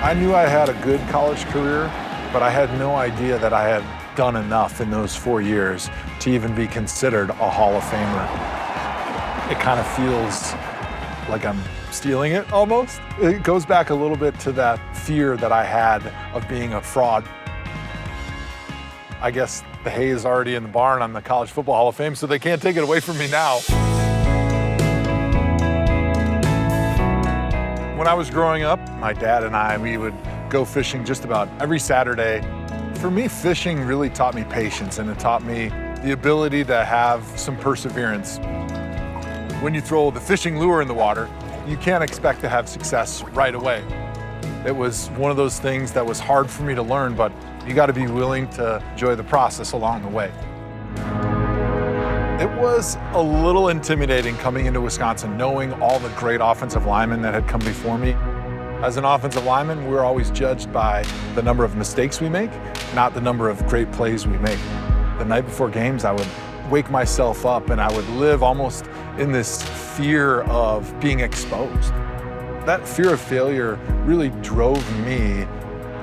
I knew I had a good college career, but I had no idea that I had done enough in those 4 years to even be considered a Hall of Famer. It kind of feels like I'm stealing it almost. It goes back a little bit to that fear that I had of being a fraud. I guess the hay is already in the barn on the College Football Hall of Fame, so they can't take it away from me now. When I was growing up, my dad and we would go fishing just about every Saturday. For me, fishing really taught me patience, and it taught me the ability to have some perseverance. When you throw the fishing lure in the water, you can't expect to have success right away. It was one of those things that was hard for me to learn, but you got to be willing to enjoy the process along the way. It was a little intimidating coming into Wisconsin, knowing all the great offensive linemen that had come before me. As an offensive lineman, we were always judged by the number of mistakes we make, not the number of great plays we make. The night before games, I would wake myself up and I would live almost in this fear of being exposed. That fear of failure really drove me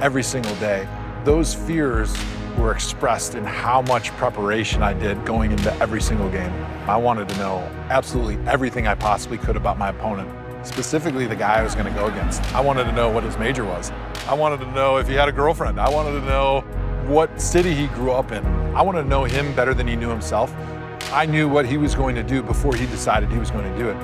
every single day. Those fears were expressed in how much preparation I did going into every single game. I wanted to know absolutely everything I possibly could about my opponent, specifically the guy I was going to go against. I wanted to know what his major was. I wanted to know if he had a girlfriend. I wanted to know what city he grew up in. I wanted to know him better than he knew himself. I knew what he was going to do before he decided he was going to do it.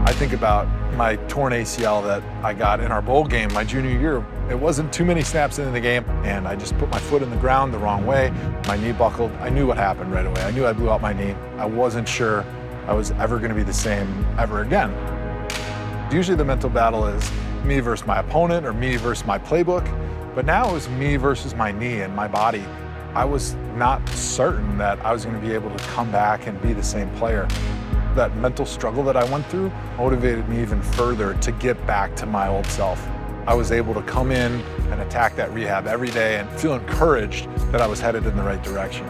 I think about my torn ACL that I got in our bowl game my junior year. It wasn't too many snaps into the game, and I just put my foot in the ground the wrong way. My knee buckled. I knew what happened right away. I knew I blew out my knee. I wasn't sure I was ever going to be the same ever again. Usually the mental battle is me versus my opponent or me versus my playbook, but now it was me versus my knee and my body. I was not certain that I was going to be able to come back and be the same player. That mental struggle that I went through motivated me even further to get back to my old self. I was able to come in and attack that rehab every day and feel encouraged that I was headed in the right direction.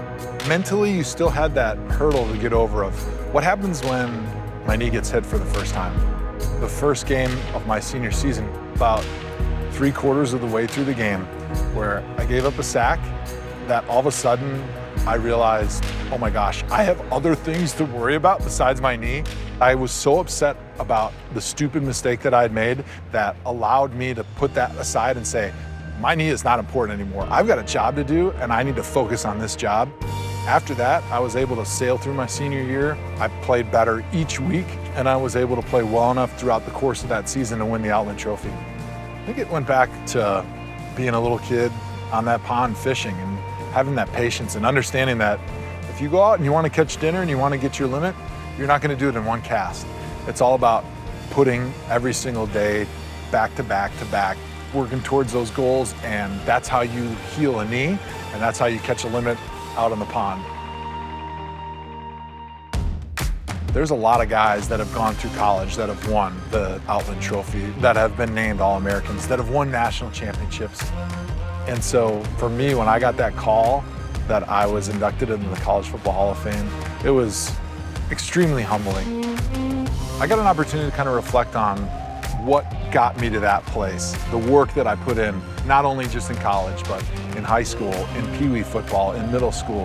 Mentally, you still had that hurdle to get over of what happens when my knee gets hit for the first time. The first game of my senior season, about 3/4 of the way through the game, where I gave up a sack, that all of a sudden I realized, oh my gosh, I have other things to worry about besides my knee. I was so upset about the stupid mistake that I had made that allowed me to put that aside and say, my knee is not important anymore. I've got a job to do and I need to focus on this job. After that, I was able to sail through my senior year. I played better each week and I was able to play well enough throughout the course of that season to win the Outland Trophy. I think it went back to being a little kid on that pond fishing and having that patience and understanding that if you go out and you want to catch dinner and you want to get your limit, you're not going to do it in one cast. It's all about putting every single day back to back to back, working towards those goals, and that's how you heal a knee, and that's how you catch a limit out on the pond. There's a lot of guys that have gone through college that have won the Outland Trophy, that have been named All-Americans, that have won national championships. And so for me, when I got that call that I was inducted into the College Football Hall of Fame, it was extremely humbling. I got an opportunity to kind of reflect on what got me to that place, the work that I put in, not only just in college, but in high school, in Pee Wee football, in middle school.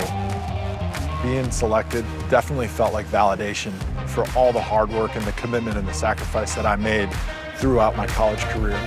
Being selected definitely felt like validation for all the hard work and the commitment and the sacrifice that I made throughout my college career.